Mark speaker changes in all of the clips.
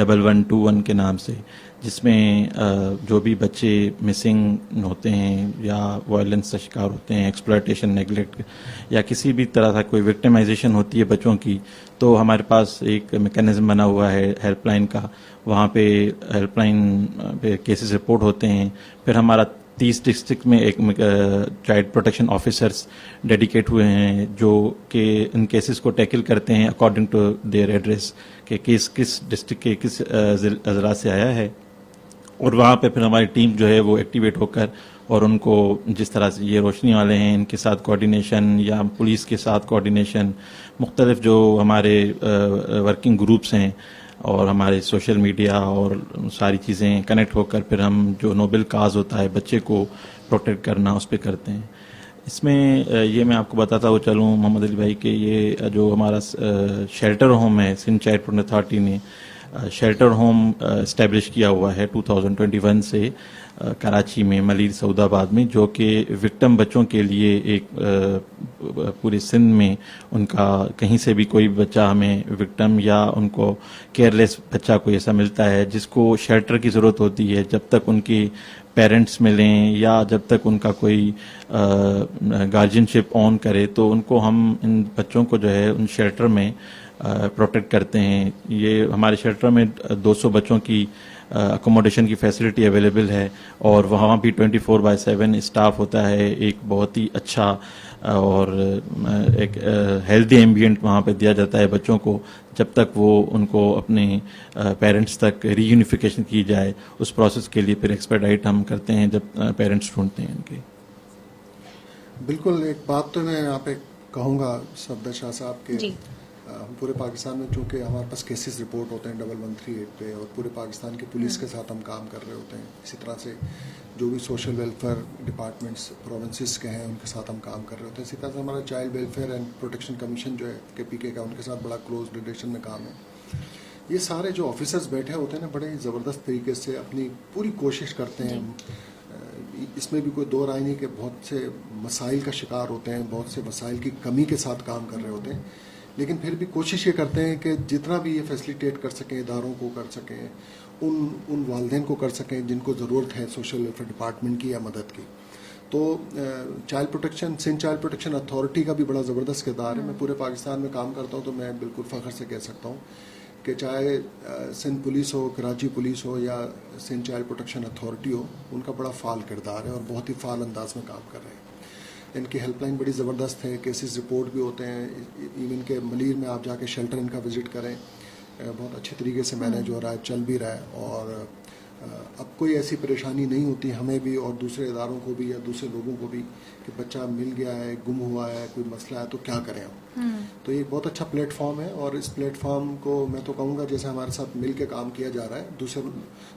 Speaker 1: 1121 کے نام سے، جس میں جو بھی بچے مسنگ ہوتے ہیں یا وائلنس کا شکار ہوتے ہیں، ایکسپلائٹیشن، نیگلیکٹ یا کسی بھی طرح کا کوئی وکٹمائزیشن ہوتی ہے بچوں کی، تو ہمارے پاس ایک میکینزم بنا ہوا ہے ہیلپ لائن کا. وہاں پہ ہیلپ لائن پہ کیسز رپورٹ ہوتے ہیں. پھر ہمارا 30 ڈسٹرکٹ میں ایک چائلڈ پروٹیکشن آفیسرس ڈیڈیکیٹ ہوئے ہیں جو کہ ان کیسز کو ٹیکل کرتے ہیں اکارڈنگ ٹو دیئر ایڈریس، کہ کیس کس ڈسٹرکٹ کے کس اضلاع سے آیا ہے. اور وہاں پہ پھر ہماری ٹیم جو ہے وہ ایکٹیویٹ ہو کر، اور ان کو جس طرح سے یہ روشنی والے ہیں ان کے ساتھ کوآرڈینیشن یا پولیس کے ساتھ کوآرڈینیشن، مختلف جو ہمارے ورکنگ گروپس ہیں اور ہمارے سوشل میڈیا اور ساری چیزیں کنیکٹ ہو کر پھر ہم جو نوبل کاز ہوتا ہے بچے کو پروٹیکٹ کرنا اس پہ کرتے ہیں. اس میں یہ میں آپ کو بتاتا ہوں چلوں محمد علی بھائی کہ یہ جو ہمارا شیلٹر ہوم ہے، سندھ چائلڈ پروٹیکشن اتھارٹی نے شیلٹر ہوم اسٹیبلش کیا ہوا ہے 2021 سے کراچی میں، ملیر سعود آباد میں، جو کہ وکٹم بچوں کے لیے ایک پورے سندھ میں ان کا کہیں سے بھی کوئی بچہ ہمیں وکٹم یا ان کو کیئر لیس بچہ کوئی ایسا ملتا ہے جس کو شیلٹر کی ضرورت ہوتی ہے، جب تک ان کی پیرنٹس ملیں یا جب تک ان کا کوئی گارجین شپ آن کرے، تو ان کو ہم ان بچوں کو جو ہے ان شیلٹر میں پروٹیکٹ کرتے ہیں. یہ ہمارے شیلٹر میں 200 بچوں کی اکوموڈیشن کی فیسلٹی اویلیبل ہے، اور وہاں بھی 24/7 اسٹاف ہوتا ہے. ایک بہت ہی اچھا اور ایک ہیلدی ایمبینٹ وہاں پہ دیا جاتا ہے بچوں کو، جب تک وہ ان کو اپنے پیرنٹس تک ری یونیفیکیشن کی جائے. اس پروسیس کے لیے پھر ایکسپیڈائٹ ہم کرتے ہیں جب پیرنٹس ڈھونڈتے ہیں ان کے.
Speaker 2: بالکل. ایک بات تو میں یہاں پہ کہوں گا صفدر شاہ صاحب کے،
Speaker 3: جی.
Speaker 2: ہم پورے پاکستان میں چونکہ ہمارے پاس کیسز رپورٹ ہوتے ہیں 1138 پہ، اور پورے پاکستان کی پولیس کے ساتھ ہم کام کر رہے ہوتے ہیں. اسی طرح سے جو بھی سوشل ویلفیئر ڈپارٹمنٹس پروونسز کے ہیں ان کے ساتھ ہم کام کر رہے ہوتے ہیں. اسی طرح سے ہمارا child welfare and protection commission جو ہے KPK کا، ان کے ساتھ بڑا کلوز ریلیشن میں کام ہے. یہ سارے جو آفیسرز بیٹھے ہوتے ہیں نا، بڑے زبردست طریقے سے اپنی پوری کوشش کرتے ہیں. اس میں بھی کوئی دو رائے نہیں کہ بہت سے مسائل کا شکار ہوتے ہیں، بہت سے مسائل کی کمی کے ساتھ کام کر رہے ہوتے ہیں، لیکن پھر بھی کوشش یہ کرتے ہیں کہ جتنا بھی یہ فیسلیٹیٹ کر سکیں، اداروں کو کر سکیں، ان والدین کو کر سکیں جن کو ضرورت ہے سوشل ویلفیئر ڈپارٹمنٹ کی یا مدد کی. تو child protection, Sindh child protection authority کا بھی بڑا زبردست کردار ہے. میں پورے پاکستان میں کام کرتا ہوں تو میں بالکل فخر سے کہہ سکتا ہوں کہ چاہے سندھ پولیس ہو، کراچی پولیس ہو یا سندھ چائلڈ پروٹیکشن اتھارٹی ہو، ان کا بڑا فعال کردار ہے اور بہت ہی فعال انداز میں کام کر رہے ہیں. ان کی ہیلپ لائن بڑی زبردست ہے، کیسز رپورٹ بھی ہوتے ہیں. ایون کہ ملیر میں آپ جا کے شیلٹر ان کا وزٹ کریں، بہت اچھے طریقے سے مینیج ہو رہا ہے، چل بھی رہا ہے. اور اب کوئی ایسی پریشانی نہیں ہوتی ہمیں بھی اور دوسرے اداروں کو بھی یا دوسرے لوگوں کو بھی کہ بچہ مل گیا ہے، گم ہوا ہے، کوئی مسئلہ ہے تو کیا کریں ہم. تو یہ بہت اچھا پلیٹ فارم ہے، اور اس پلیٹ فارم کو میں تو کہوں گا جیسے ہمارے ساتھ مل کے کام کیا جا رہا ہے،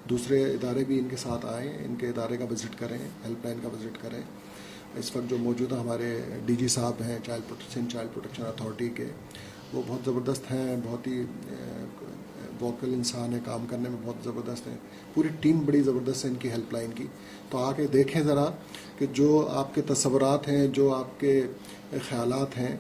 Speaker 2: دوسرے ادارے بھی ان کے ساتھ آئیں، ان کے ادارے کا وزٹ کریں، ہیلپ لائن کا وزٹ کریں. اس وقت جو موجودہ ہمارے DG صاحب ہیں چائلڈ پروٹیکشن اتھارٹی کے، وہ بہت زبردست ہیں، بہت ہی ووکل انسان ہے، کام کرنے میں بہت زبردست ہیں. پوری ٹیم بڑی زبردست ہے ان کی ہیلپ لائن کی. تو آ کے دیکھیں ذرا کہ جو آپ کے تصورات ہیں، جو آپ کے خیالات ہیں،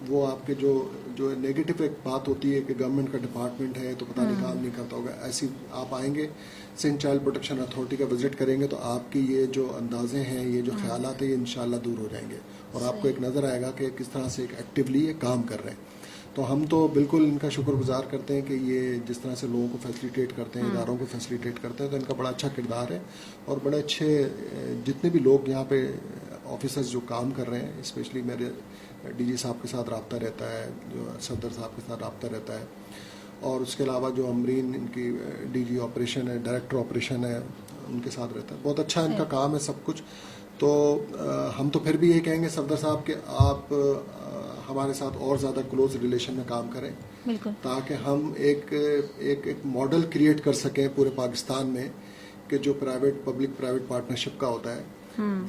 Speaker 2: وہ آپ کے جو نیگیٹو ایک بات ہوتی ہے کہ گورنمنٹ کا ڈپارٹمنٹ ہے تو پتہ نہیں کام نہیں کرتا ہوگا، ایسی آپ آئیں گے سندھ چائلڈ پروٹیکشن اتھارٹی کا وزٹ کریں گے تو آپ کی یہ جو اندازے ہیں، یہ جو خیالات ہیں، یہ انشاءاللہ دور ہو جائیں گے، اور آپ کو ایک نظر آئے گا کہ کس طرح سے ایک ایکٹیولی یہ کام کر رہے ہیں. تو ہم تو بالکل ان کا شکر گزار کرتے ہیں کہ یہ جس طرح سے لوگوں کو فیسلیٹیٹ کرتے ہیں، اداروں کو فیسلیٹیٹ کرتے ہیں، تو ان کا بڑا اچھا کردار ہے. اور بڑے اچھے جتنے بھی لوگ یہاں پہ آفیسرز جو کام کر رہے ہیں، اسپیشلی میرے DG صاحب کے ساتھ رابطہ رہتا ہے، جو صفدر صاحب کے ساتھ رابطہ رہتا ہے، اور اس کے علاوہ جو امرین ان کی DG آپریشن ہے، ڈائریکٹر آپریشن ہے، ان کے ساتھ رہتا ہے. بہت اچھا ان کا کام ہے سب کچھ. تو ہم تو پھر بھی یہ کہیں گے صفدر صاحب کہ آپ ہمارے ساتھ اور زیادہ کلوز ریلیشن میں کام کریں، تاکہ ہم ایک ماڈل کریٹ کر سکیں پورے پاکستان میں کہ جو پبلک پرائیویٹ پارٹنرشپ کا ہوتا ہے،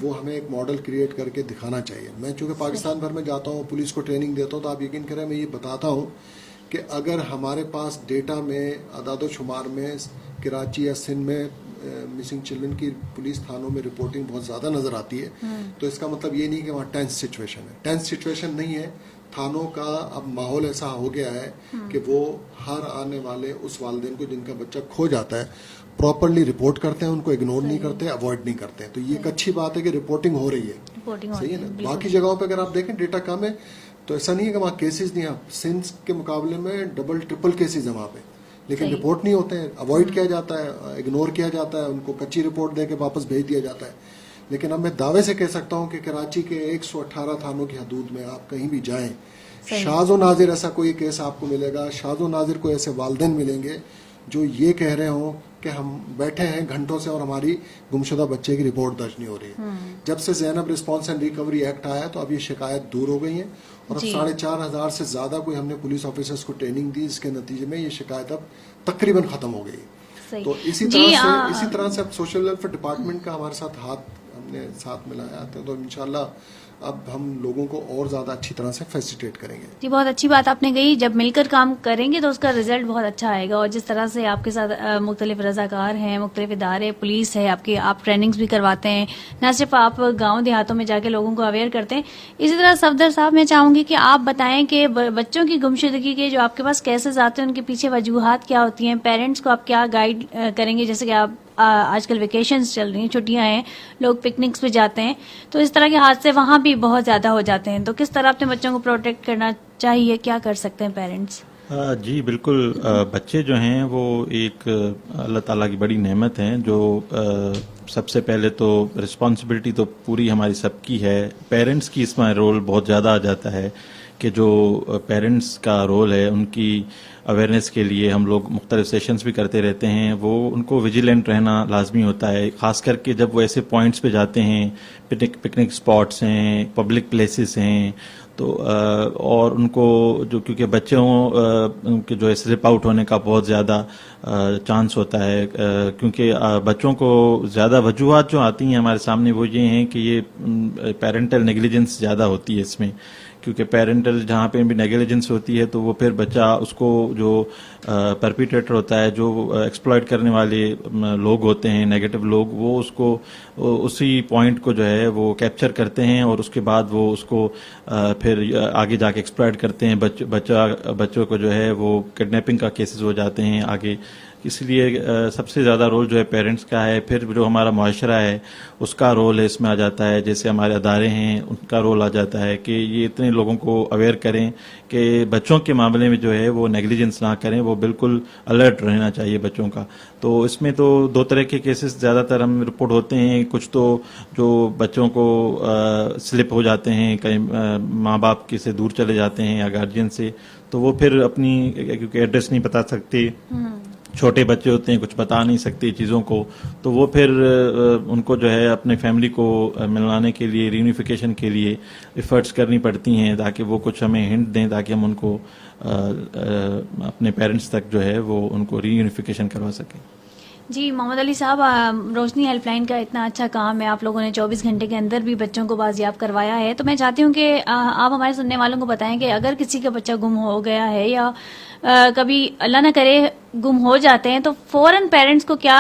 Speaker 2: وہ ہمیں ایک ماڈل کریٹ کر کے دکھانا چاہیے. میں چونکہ پاکستان بھر میں جاتا ہوں، پولیس کو ٹریننگ دیتا ہوں، تو آپ یقین کریں میں یہ بتاتا ہوں کہ اگر ہمارے پاس ڈیٹا میں، اعداد و شمار میں کراچی یا سندھ میں مسنگ چلڈرن کی پولیس تھانوں میں رپورٹنگ بہت زیادہ نظر آتی ہے، تو اس کا مطلب یہ نہیں کہ وہاں ٹینس سچویشن ہے. ٹینس سچویشن نہیں ہے. تھانوں کا اب ماحول ایسا ہو گیا ہے کہ وہ ہر آنے والے اس والدین کو جن کا بچہ کھو جاتا ہے پراپرلی رپورٹ کرتے ہیں, ان کو اگنور نہیں کرتے, اوائڈ نہیں کرتے ہیں. تو یہ ایک اچھی بات ہے کہ رپورٹنگ ہو رہی ہے, صحیح ہے نا. باقی جگہوں پہ اگر آپ دیکھیں ڈیٹا کم ہے تو ایسا نہیں ہے کہ وہاں کیسز نہیں ہیں, سندھ کے مقابلے میں ڈبل ٹرپل کیسز ہیں وہاں پہ, لیکن رپورٹ نہیں ہوتے ہیں, اوائڈ کیا جاتا ہے, اگنور کیا جاتا ہے, ان کو کچی رپورٹ دے کے واپس بھیج دیا جاتا ہے. لیکن اب میں دعوے سے کہہ سکتا ہوں کہ کراچی کے 118 تھانوں کی حدود میں آپ کہیں بھی جائیں, شاذ و نادر ایسا کوئی کیس آپ کو ملے گا, شاذ و نادر کوئی ایسے والدین ملیں گے جو یہ کہہ رہے ہوں کہ ہم بیٹھے ہیں گھنٹوں سے اور ہماری گمشدہ بچے کی رپورٹ درج نہیں ہو رہی ہے. جب سے زینب رسپانس اینڈ ریکوری ایکٹ آیا تو اب یہ شکایت دور ہو گئی ہیں, اور اب 4,500 سے زیادہ کوئی ہم نے پولیس آفیسرز کو ٹریننگ دی, جس کے نتیجے میں یہ شکایت اب تقریباً ختم ہو گئی. تو اسی طرح سے اب سوشل ویلفیئر ڈپارٹمنٹ کا ہمارے ساتھ ہاتھ ہم نے ساتھ ملایا تو انشاءاللہ اب ہم لوگوں کو اور زیادہ اچھی طرح سے فیسیلیٹیٹ کریں گے.
Speaker 3: جی بہت اچھی بات آپ نے کہی, جب مل کر کام کریں گے تو اس کا رزلٹ بہت اچھا آئے گا. اور جس طرح سے آپ کے ساتھ مختلف رضاکار ہیں, مختلف ادارے, پولیس ہے آپ ٹریننگز بھی کرواتے ہیں, نہ صرف آپ گاؤں دیہاتوں میں جا کے لوگوں کو اویئر کرتے ہیں. اسی طرح صفدر صاحب میں چاہوں گی کہ آپ بتائیں کہ بچوں کی گمشدگی کے جو آپ کے پاس کیسز آتے ہیں ان کے پیچھے وجوہات کیا ہوتی ہیں, پیرنٹس کو آپ کیا گائیڈ کریں گے. جیسے کہ آپ آج کل ویکیشنز چل رہی ہیں, چھٹیاں ہیں, لوگ پکنکس پہ جاتے ہیں, تو اس طرح کے حادثے وہاں بھی بہت زیادہ ہو جاتے ہیں. تو کس طرح اپنے بچوں کو پروٹیکٹ کرنا چاہیے, کیا کر سکتے ہیں پیرنٹس؟
Speaker 1: جی بالکل, بچے جو ہیں وہ ایک اللہ تعالیٰ کی بڑی نعمت ہیں, جو سب سے پہلے تو رسپانسبلٹی تو پوری ہماری سب کی ہے. پیرنٹس کی اس میں رول بہت زیادہ آ جاتا ہے کہ جو پیرنٹس کا رول ہے ان کی اویئرنیس کے لیے ہم لوگ مختلف سیشنز بھی کرتے رہتے ہیں. وہ ان کو ویجیلنٹ رہنا لازمی ہوتا ہے, خاص کر کے جب وہ ایسے پوائنٹس پہ جاتے ہیں, پکنک اسپاٹس ہیں, پبلک پلیسز ہیں, تو اور ان کو جو کیونکہ بچوں کے جو ہے سلپ آؤٹ ہونے کا بہت زیادہ چانس ہوتا ہے, کیونکہ بچوں کو زیادہ وجوہات جو آتی ہیں ہمارے سامنے وہ یہ ہیں کہ یہ پیرنٹل نیگلیجنس زیادہ ہوتی ہے اس میں, کیونکہ پیرنٹل جہاں پہ بھی نیگلیجنس ہوتی ہے تو وہ پھر بچہ اس کو جو پرپیٹریٹر ہوتا ہے, جو ایکسپلائٹ کرنے والے لوگ ہوتے ہیں, نیگیٹو لوگ, وہ اس کو اسی پوائنٹ کو جو ہے وہ کیپچر کرتے ہیں اور اس کے بعد وہ اس کو پھر آگے جا کے ایکسپلائٹ کرتے ہیں. بچوں کو جو ہے وہ کڈنیپنگ کا کیسز ہو جاتے ہیں آگے. اس لیے سب سے زیادہ رول جو ہے پیرنٹس کا ہے. پھر جو ہمارا معاشرہ ہے اس کا رول ہے اس میں آ جاتا ہے, جیسے ہمارے ادارے ہیں ان کا رول آ جاتا ہے کہ یہ اتنے لوگوں کو اویئر کریں کہ بچوں کے معاملے میں جو ہے وہ نیگلیجنس نہ کریں, وہ بالکل الرٹ رہنا چاہیے بچوں کا. تو اس میں تو 2 طرح کے کیسز زیادہ تر ہم رپورٹ ہوتے ہیں. کچھ تو جو بچوں کو سلپ ہو جاتے ہیں, کہیں ماں باپ کے سے دور چلے جاتے ہیں یا گارجین سے, تو وہ پھر اپنی کیونکہ ایڈریس نہیں بتا سکتے, چھوٹے بچے ہوتے ہیں, کچھ بتا نہیں سکتے چیزوں کو, تو وہ پھر ان کو جو ہے اپنے فیملی کو ملانے کے لیے, ریونیفیکیشن کے لیے ایفرٹس کرنی پڑتی ہیں تاکہ وہ کچھ ہمیں ہنٹ دیں تاکہ ہم ان کو اپنے پیرنٹس تک جو ہے وہ ان کو ریونیفیکیشن کروا سکیں.
Speaker 3: جی محمد علی صاحب, روشنی ہیلپ لائن کا اتنا اچھا کام ہے, آپ لوگوں نے 24 گھنٹے کے اندر بھی بچوں کو بازیاب کروایا ہے, تو میں چاہتی ہوں کہ آپ ہمارے سننے والوں کو بتائیں کہ اگر کسی کا بچہ گم ہو گیا ہے یا کبھی اللہ نہ کرے گم ہو جاتے ہیں تو فوراً پیرنٹس کو کیا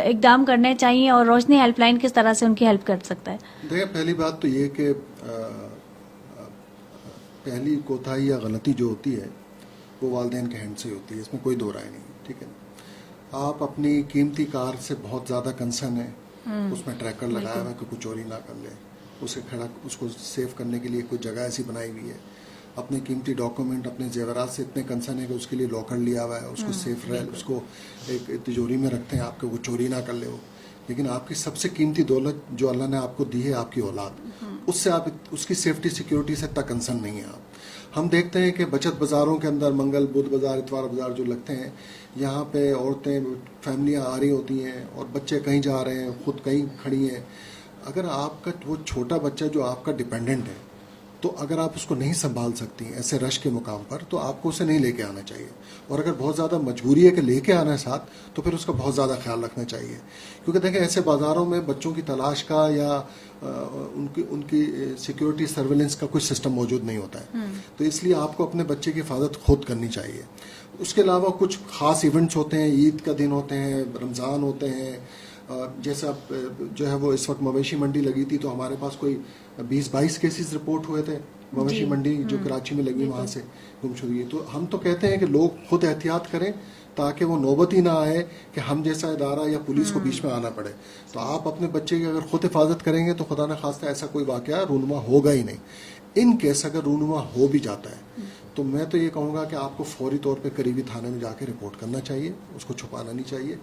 Speaker 3: اقدام کرنے چاہیے اور روشنی ہیلپ لائن کس طرح سے ان کی ہیلپ کر سکتا ہے؟
Speaker 2: دیکھیں, پہلی بات تو یہ کہ پہلی کوتاہی یا غلطی جو ہوتی ہے وہ والدین کے ہینڈ سے ہوتی ہے, اس میں کوئی دو رائے نہیں, ٹھیک ہے. آپ اپنی قیمتی کار سے بہت زیادہ کنسرن ہے, اس میں ٹریکر لگایا ہوا ہے کہ کوئی چوری نہ کر لے, اس کو سیو کرنے کے لیے کوئی جگہ ایسی بنائی ہوئی ہے. اپنے قیمتی ڈاکومنٹ, اپنے زیورات سے اتنے کنسرن ہے کہ اس کے لیے لاکر لیا ہوا ہے, اس کو سیف رہے, اس کو ایک تجوری میں رکھتے ہیں آپ کے, وہ چوری نہ کر لے وہ. لیکن آپ کی سب سے قیمتی دولت جو اللہ نے آپ کو دی ہے, آپ کی اولاد, اس سے آپ اس کی سیفٹی سیکیورٹی سے اتنا کنسرن نہیں ہے آپ. ہم دیکھتے ہیں کہ بچت بازاروں کے اندر منگل بدھ بازار اتوار بازار جو لگتے ہیں, یہاں پہ عورتیں فیملیاں آ رہی ہوتی ہیں اور بچے کہیں جا رہے ہیں, خود کہیں کھڑی ہیں. اگر آپ کا وہ چھوٹا بچہ جو آپ کا ڈیپینڈنٹ ہے, تو اگر آپ اس کو نہیں سنبھال سکتی ہیں ایسے رش کے مقام پر, تو آپ کو اسے نہیں لے کے آنا چاہیے. اور اگر بہت زیادہ مجبوری ہے کہ لے کے آنا ہے ساتھ, تو پھر اس کا بہت زیادہ خیال رکھنا چاہیے. کیونکہ دیکھیں ایسے بازاروں میں بچوں کی تلاش کا یا ان کی سیکیورٹی سرویلنس کا کچھ سسٹم موجود نہیں ہوتا ہے. تو اس لیے آپ کو اپنے بچے کی حفاظت خود کرنی چاہیے. اس کے علاوہ کچھ خاص ایونٹس ہوتے ہیں, عید کا دن ہوتے ہیں, رمضان ہوتے ہیں, جیسا جو ہے وہ اس وقت مویشی منڈی لگی تھی تو ہمارے پاس کوئی 20-22 کیسز رپورٹ ہوئے تھے مویشی منڈی جو کراچی میں لگی وہاں سے گمشدہ ہوئی. تو ہم تو کہتے ہیں کہ لوگ خود احتیاط کریں تاکہ وہ نوبت ہی نہ آئے کہ ہم جیسا ادارہ یا پولیس کو بیچ میں آنا پڑے. تو آپ اپنے بچے کی اگر خود حفاظت کریں گے تو خدا نہ خواستہ ایسا کوئی واقعہ رونما ہوگا ہی نہیں. ان کیس اگر رونما ہو بھی جاتا ہے تو میں تو یہ کہوں گا کہ آپ کو فوری طور پہ قریبی تھانے میں جا کے رپورٹ کرنا چاہیے, اس کو چھپانا نہیں چاہیے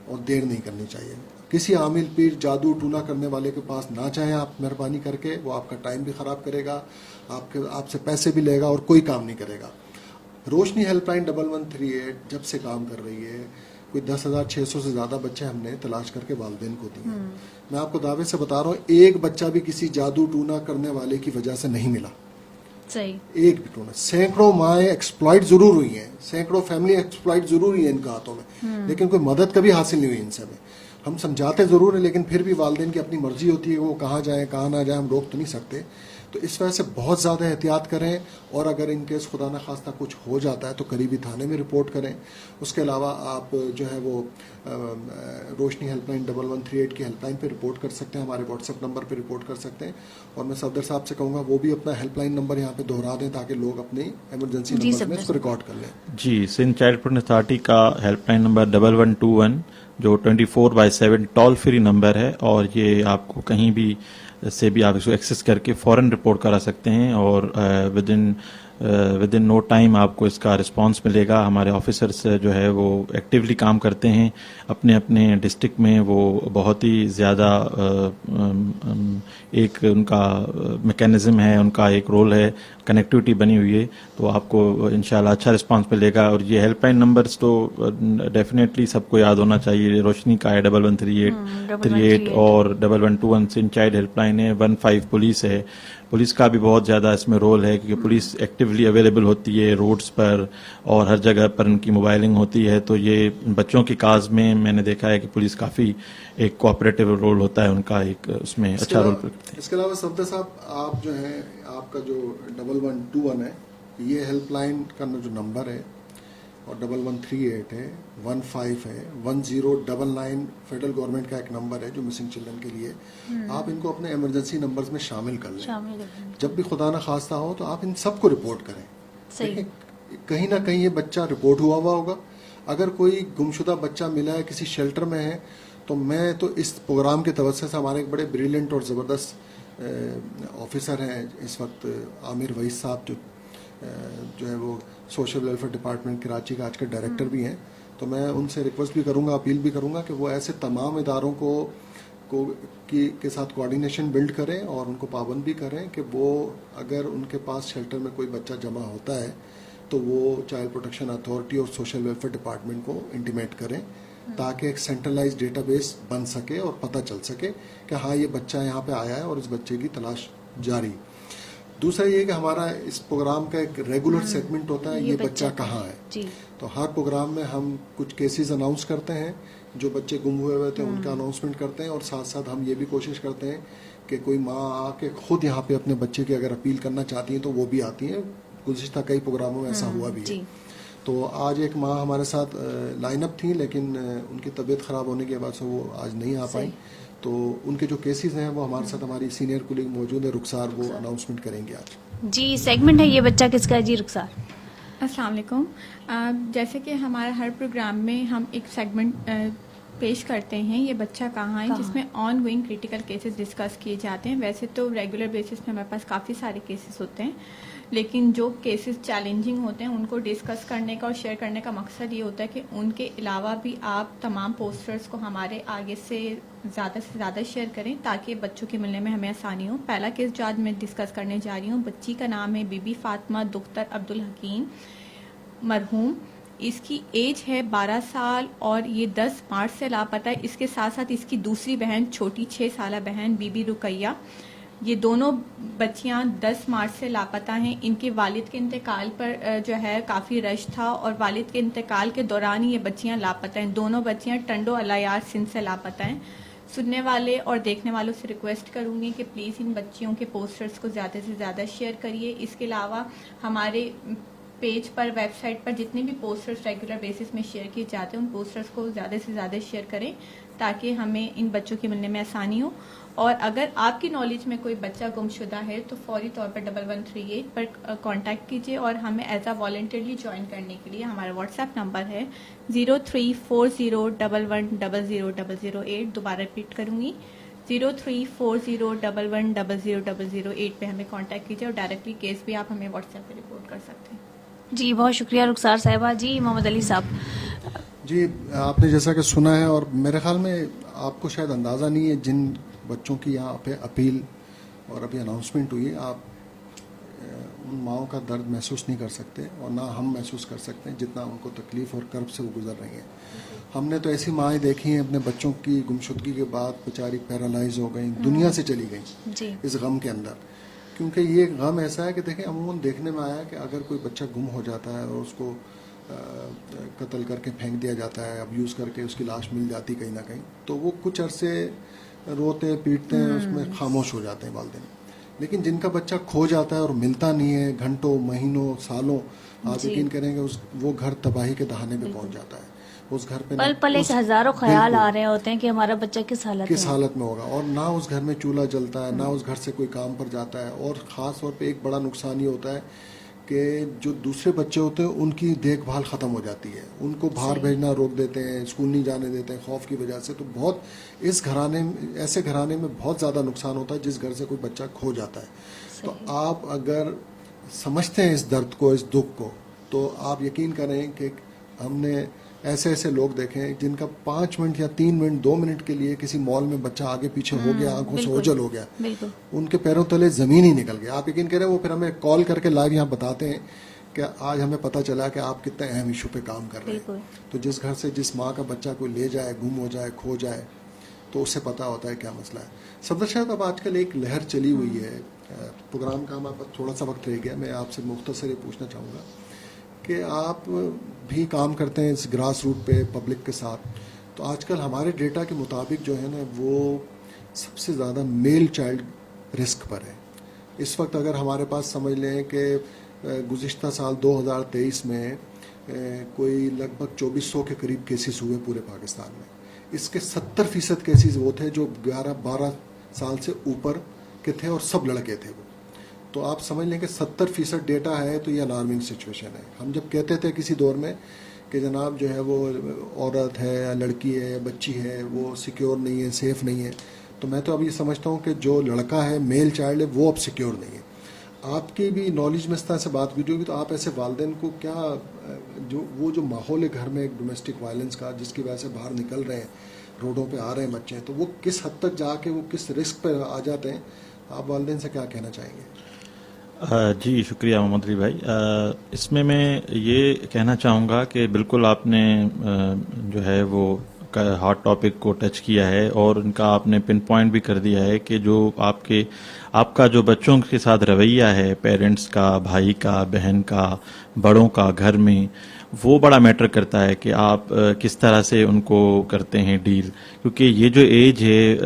Speaker 2: اور دیر نہیں کرنی چاہیے. کسی عامل پیر جادو ٹونا کرنے والے کے پاس نہ جائیں آپ, مہربانی کر کے. وہ آپ کا ٹائم بھی خراب کرے گا, آپ سے پیسے بھی لے گا اور کوئی کام نہیں کرے گا. روشنی ہیلپ لائن 1138 جب سے کام کر رہی ہے, کوئی 10,600 سے زیادہ بچے ہم نے تلاش کر کے والدین کو دیے. میں آپ کو دعوے سے بتا رہا ہوں, ایک بچہ بھی کسی جادو ٹونا کرنے والے کی وجہ سے نہیں ملا.
Speaker 3: صحیح,
Speaker 2: ایک بھی ٹونا. سینکڑوں مائیں ایکسپلائٹ ضرور ہوئی ہیں, سینکڑوں فیملی ایکسپلائٹ ضرور ہوئی ہیں ان کے ہاتھوں میں, لیکن کوئی مدد کبھی حاصل نہیں ہوئی ان سے. ہم سمجھاتے ضرور ہیں لیکن پھر بھی والدین کی اپنی مرضی ہوتی ہے کہ وہ کہاں جائیں کہاں نہ جائیں, ہم روک تو نہیں سکتے. تو اس وجہ سے بہت زیادہ احتیاط کریں, اور اگر ان کیس خدا نہ خواستہ کچھ ہو جاتا ہے تو قریبی تھانے میں رپورٹ کریں. اس کے علاوہ آپ جو ہے وہ روشنی ہیلپ لائن 1138 کی ہیلپ لائن پہ رپورٹ کر سکتے ہیں, ہمارے واٹس ایپ نمبر پہ رپورٹ کر سکتے ہیں. اور میں صفدر صاحب سے کہوں گا وہ بھی اپنا ہیلپ لائن نمبر یہاں پہ دہرا دیں تاکہ لوگ اپنی ایمرجنسی نمبر میں اس کو ریکارڈ کر لیں.
Speaker 1: جی, سندھ چائلڈ پروٹیکشن اتھارٹی کا ہیلپ لائن نمبر 1121 جو 24/7 ٹول فری نمبر ہے, اور یہ آپ کو کہیں بھی سے بھی آپ اس کو ایکسیس کر کے فوراً رپورٹ کرا سکتے ہیں, اور ود ان نو ٹائم آپ کو اس کا رسپانس ملے گا. ہمارے آفیسرس جو ہے وہ ایکٹیولی کام کرتے ہیں اپنے اپنے ڈسٹرکٹ میں. وہ بہت ہی زیادہ ایک ان کا میکینزم ہے, ان کا ایک رول ہے, کنیکٹیوٹی بنی ہوئی ہے, تو آپ کو انشاءاللہ اچھا رسپانس ملے گا. اور یہ ہیلپ لائن نمبرز تو ڈیفینیٹلی سب کو یاد ہونا چاہیے. روشنی کا ہے 1138 اور 1121 سندھ چائلڈ ہیلپ لائن ہے. 15 پولیس ہے. پولیس کا بھی بہت زیادہ اس میں رول ہے کیونکہ پولیس ایکٹیولی اویلیبل ہوتی ہے روڈز پر اور ہر جگہ پر ان کی موبائلنگ ہوتی ہے. تو یہ بچوں کی کاز میں نے دیکھا ہے کہ پولیس کافی ایک کوآپریٹو رول ہوتا ہے ان کا, ایک اس میں اچھا رول کرتے ہیں.
Speaker 2: اس کے علاوہ صفدر صاحب آپ جو ہیں, آپ کا جو 1121 ہے یہ ہیلپ لائن کا جو نمبر ہے, اور 1138 ہے, 15 ہے, 1099 فیڈرل گورنمنٹ کا ایک نمبر ہے جو مسنگ چلڈرن کے لیے. آپ ان کو اپنے ایمرجنسی نمبرز میں شامل کر لیں. جب بھی خدا نہ خواستہ ہو تو آپ ان سب کو رپورٹ کریں. کہیں نہ کہیں یہ بچہ رپورٹ ہوا ہوگا. اگر کوئی گمشدہ بچہ ملا ہے کسی شیلٹر میں ہے تو میں تو اس پروگرام کے توسط سے ہمارے ایک بڑے بریلینٹ اور زبردست آفیسر ہیں اس وقت, عامر وحید صاحب, جو ہے وہ سوشل ویلفیئر ڈپارٹمنٹ کراچی کا آج کل ڈائریکٹر بھی ہیں. تو میں ان سے ریکویسٹ بھی کروں گا, اپیل بھی کروں گا کہ وہ ایسے تمام اداروں کے ساتھ کوآرڈینیشن بلڈ کریں اور ان کو پابند بھی کریں کہ وہ اگر ان کے پاس شیلٹر میں کوئی بچہ جمع ہوتا ہے تو وہ چائلڈ پروٹیکشن اتھارٹی اور سوشل ویلفیئر ڈپارٹمنٹ کو انٹیمیٹ کریں تاکہ ایک سینٹرلائز ڈیٹا بیس بن سکے اور پتہ چل سکے کہ ہاں یہ بچہ یہاں پہ آیا ہے اور اس بچے کی تلاش جاری. دوسرا یہ کہ ہمارا اس پروگرام کا ایک ریگولر سیگمنٹ ہوتا ہے یہ بچہ کہاں ہے. تو ہر پروگرام میں ہم کچھ کیسز اناؤنس کرتے ہیں, جو بچے گم ہوئے تھے ان کا اناؤنسمنٹ کرتے ہیں, اور ساتھ ساتھ ہم یہ بھی کوشش کرتے ہیں کہ کوئی ماں آ کے خود یہاں پہ اپنے بچے کی اگر اپیل کرنا چاہتی ہیں تو وہ بھی آتی ہیں. گزشتہ کئی پروگراموں میں ایسا ہوا بھی ہے. تو آج ایک ماں ہمارے ساتھ لائن اپ تھیں لیکن ان کی طبیعت خراب ہونے کی وجہ سے وہ آج نہیں آ پائیں. تو ان کے جو کیسز ہیں وہ ہمارے ساتھ ہماری سینئر کولیگ موجود ہے رخسار, وہ اناؤنسمنٹ کریں گے آج.
Speaker 3: جی, سیگمنٹ ہے یہ بچہ کس کا ہے. جی رخسار.
Speaker 4: السلام علیکم. جیسے کہ ہمارا ہر پروگرام میں ہم ایک سیگمنٹ پیش کرتے ہیں یہ بچہ کہاں ہے, جس میں on going critical cases discuss کیے جاتے ہیں. ویسے تو ریگولر بیسس پہ ہمارے پاس کافی سارے کیسز ہوتے ہیں, لیکن جو کیسز چیلنجنگ ہوتے ہیں ان کو ڈسکس کرنے کا اور شیئر کرنے کا مقصد یہ ہوتا ہے کہ ان کے علاوہ بھی آپ تمام پوسٹرز کو ہمارے آگے سے زیادہ شیئر کریں تاکہ بچوں کے ملنے میں ہمیں آسانی ہو. پہلا کیس جو آج میں ڈسکس کرنے جا رہی ہوں, بچی کا نام ہے بی بی فاطمہ دختر عبدالحکیم مرحوم. اس کی ایج ہے 12 سال اور یہ 10 مارچ سے لاپتہ ہے. اس کے ساتھ ساتھ اس کی دوسری بہن چھوٹی 6 سالہ بہن بی بی رقیہ, یہ دونوں بچیاں 10 مارچ سے لاپتہ ہیں. ان کے والد کے انتقال پر جو ہے کافی رش تھا اور والد کے انتقال کے دوران ہی یہ بچیاں لاپتہ ہیں. دونوں بچیاں ٹنڈو الیار سندھ سے لاپتہ ہیں. سننے والے اور دیکھنے والوں سے ریکویسٹ کروں گی کہ پلیز ان بچیوں کے پوسٹرز کو زیادہ سے زیادہ شیئر کریے. اس کے علاوہ ہمارے پیج پر, ویب سائٹ پر جتنے بھی پوسٹرز ریگولر بیسس میں شیئر کیے جاتے ہیں ان پوسٹرز کو زیادہ سے زیادہ شیئر کریں تاکہ ہمیں ان بچوں کے ملنے میں آسانی ہو. اور اگر آپ کی نالج میں کوئی بچہ گمشدہ ہے تو فوری طور پر 1138 پر کانٹیکٹ کیجیے اور ہمیں ایز اے والنٹرلی جوائن کرنے کے لیے ہمارا واٹس ایپ نمبر ہے 0340110008. دوبارہ ریپیٹ کروں گی 0340110008 پہ ہمیں کانٹیکٹ کیجیے اور ڈائریکٹلی کیس بھی آپ ہمیں واٹس ایپ پہ رپورٹ کر سکتے ہیں.
Speaker 3: جی بہت شکریہ رخسار صاحبہ. جی محمد علی صاحب.
Speaker 2: جی آپ نے جیسا کہ سنا ہے اور میرے خیال میں آپ کو شاید اندازہ نہیں ہے جن بچوں کی یہاں پہ اپیل اور ابھی اناؤنسمنٹ ہوئی آپ ان ماؤں کا درد محسوس نہیں کر سکتے اور نہ ہم محسوس کر سکتے ہیں جتنا ان کو تکلیف اور کرب سے وہ گزر رہی ہیں. ہم نے تو ایسی مائیں دیکھی ہیں اپنے بچوں کی گمشدگی کے بعد بیچاری پیرالائز ہو گئیں, دنیا سے چلی گئیں
Speaker 3: جی
Speaker 2: اس غم کے اندر. کیونکہ یہ غم ایسا ہے کہ دیکھیں عموماً دیکھنے میں آیا کہ اگر کوئی بچہ گم ہو جاتا ہے اور اس کو قتل کر کے پھینک دیا جاتا ہے, ابیوز کر کے اس کی لاش مل جاتی کہیں نہ کہیں, تو وہ کچھ عرصے روتے پیٹتے ہیں, اس میں خاموش ہو جاتے ہیں والدین. لیکن جن کا بچہ کھو جاتا ہے اور ملتا نہیں ہے گھنٹوں مہینوں سالوں, آپ یقین کریں گے وہ گھر تباہی کے دہانے پہ پہنچ جاتا ہے. اس گھر پہ
Speaker 3: پل پل ایک ہزاروں خیال آ رہے ہوتے ہیں کہ ہمارا بچہ کس حالت
Speaker 2: میں ہوگا, اور نہ اس گھر میں چولہا جلتا ہے, نہ اس گھر سے کوئی کام پر جاتا ہے. اور خاص طور پہ ایک بڑا نقصان یہ ہوتا ہے کہ جو دوسرے بچے ہوتے ہیں ان کی دیکھ بھال ختم ہو جاتی ہے, ان کو باہر بھیجنا روک دیتے ہیں, اسکول نہیں جانے دیتے ہیں خوف کی وجہ سے. تو بہت ایسے گھرانے میں بہت زیادہ نقصان ہوتا ہے جس گھر سے کوئی بچہ کھو جاتا ہے. تو آپ اگر سمجھتے ہیں اس درد کو, اس دکھ کو, تو آپ یقین کریں کہ ہم نے ایسے لوگ دیکھے ہیں جن کا 5 منٹ یا 3 منٹ 2 منٹ کے لیے کسی مال میں بچہ آگے پیچھے ہو گیا, آنکھوں سے اوجل ہو گیا, ان کے پیروں تلے زمین ہی نکل گیا. آپ یقین کریں وہ پھر ہمیں کال کر کے لائیو یہاں بتاتے ہیں کہ آج ہمیں پتہ چلا کہ آپ کتنے اہم ایشو پہ کام کر رہے ہیں. تو جس گھر سے جس ماں کا بچہ کوئی لے جائے, گم ہو جائے, کھو جائے, تو اس سے پتہ ہوتا ہے کیا مسئلہ ہے. صدر صاحب اب آج کل ایک لہر چلی ہوئی ہے, پروگرام کا ہمارے پاس تھوڑا سا وقت رہ گیا, میں آپ سے مختصر یہ پوچھنا چاہوں گا کہ آپ بھی کام کرتے ہیں اس گراس روٹ پہ پبلک کے ساتھ. تو آج کل ہمارے ڈیٹا کے مطابق جو ہے نا وہ سب سے زیادہ میل چائلڈ رسک پر ہے اس وقت. اگر ہمارے پاس سمجھ لیں کہ گزشتہ سال 2023 میں کوئی لگ بھگ 2400 کے قریب کیسز ہوئے پورے پاکستان میں, اس کے 70% کیسز وہ تھے جو 11-12 سال سے اوپر کے تھے اور سب لڑکے تھے وہ. تو آپ سمجھ لیں کہ 70% ڈیٹا ہے, تو یہ الارمنگ سچویشن ہے. ہم جب کہتے تھے کسی دور میں کہ جناب جو ہے وہ عورت ہے یا لڑکی ہے یا بچی ہے وہ سیکیور نہیں ہے, سیف نہیں ہے, تو میں تو اب یہ سمجھتا ہوں کہ جو لڑکا ہے, میل چائلڈ ہے, وہ اب سیکیور نہیں ہے. آپ کی بھی نالج میں اس طرح سے بات ہوئی ہوگی, تو آپ ایسے والدین کو کیا جو ماحول ہے گھر میں ایک ڈومیسٹک وائلنس کا جس کی وجہ سے باہر نکل رہے ہیں, روڈوں پہ آ رہے ہیں بچے, تو وہ کس حد تک جا کے وہ کس رسک پہ آ جاتے ہیں, آپ والدین سے کیا کہنا چاہیں گے؟
Speaker 1: جی شکریہ محمد علی بھائی. اس میں یہ کہنا چاہوں گا کہ بالکل آپ نے جو ہے وہ ہاٹ ٹاپک کو ٹچ کیا ہے اور ان کا آپ نے پن پوائنٹ بھی کر دیا ہے کہ جو آپ کا جو بچوں کے ساتھ رویہ ہے, پیرنٹس کا, بھائی کا, بہن کا, بڑوں کا گھر میں, وہ بڑا میٹر کرتا ہے کہ آپ کس طرح سے ان کو کرتے ہیں ڈیل. کیونکہ یہ جو ایج ہے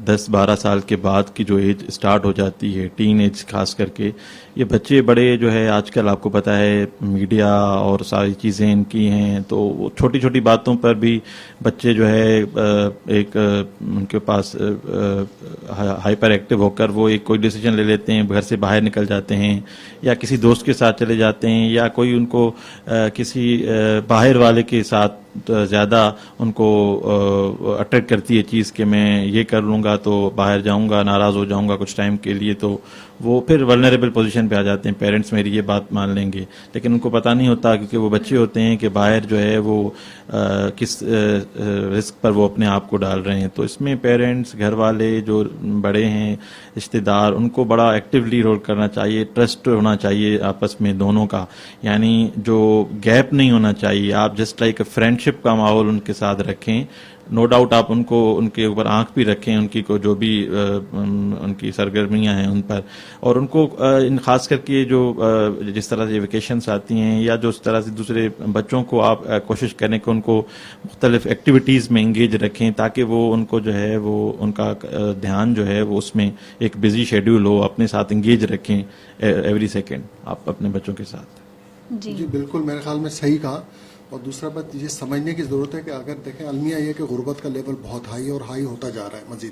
Speaker 1: 10-12 سال کے بعد کی جو ایج سٹارٹ ہو جاتی ہے, ٹین ایج خاص کر کے, یہ بچے بڑے جو ہے آج کل آپ کو پتہ ہے میڈیا اور ساری چیزیں ان کی ہیں, تو وہ چھوٹی چھوٹی باتوں پر بھی بچے جو ہے ایک ان کے پاس ہائپر ایکٹیو ہو کر وہ ایک کوئی ڈیسیجن لے لیتے ہیں, گھر سے باہر نکل جاتے ہیں یا کسی دوست کے ساتھ چلے جاتے ہیں یا کوئی ان کو کسی باہر والے کے ساتھ زیادہ ان کو اٹریکٹ کرتی ہے چیز کہ میں یہ کر لوں گا تو باہر جاؤں گا, ناراض ہو جاؤں گا کچھ ٹائم کے لیے, تو وہ پھر ولنریبل پوزیشن پہ آ جاتے ہیں. پیرنٹس میری یہ بات مان لیں گے لیکن ان کو پتہ نہیں ہوتا کیونکہ وہ بچے ہوتے ہیں کہ باہر جو ہے وہ کس رسک پر وہ اپنے آپ کو ڈال رہے ہیں. تو اس میں پیرنٹس, گھر والے جو بڑے ہیں, رشتہ دار, ان کو بڑا ایکٹیولی رول کرنا چاہیے. ٹرسٹ ہونا چاہیے آپس میں دونوں کا, یعنی جو گیپ نہیں ہونا چاہیے. آپ جسٹ لائک اے فرینڈشپ کا ماحول ان کے ساتھ رکھیں. نو ڈاؤٹ آپ ان کو ان کے اوپر آنکھ بھی رکھیں, ان کی کو جو بھی ان کی سرگرمیاں ہیں ان پر, اور ان کو خاص کر کے جو جس طرح سے ویکیشنز آتی ہیں یا جو اس طرح سے دوسرے بچوں کو آپ کوشش کریں کہ ان کو مختلف ایکٹیویٹیز میں انگیج رکھیں تاکہ وہ ان کو جو ہے وہ ان کا دھیان جو ہے وہ اس میں ایک بزی شیڈیول ہو, اپنے ساتھ انگیج رکھیں ایوری سیکنڈ آپ اپنے بچوں کے ساتھ.
Speaker 2: جی بالکل میرے خیال میں صحیح کہا. اور دوسرا بات یہ سمجھنے کی ضرورت ہے کہ اگر دیکھیں المیہ یہ کہ غربت کا لیول بہت ہائی اور ہائی ہوتا جا رہا ہے مزید,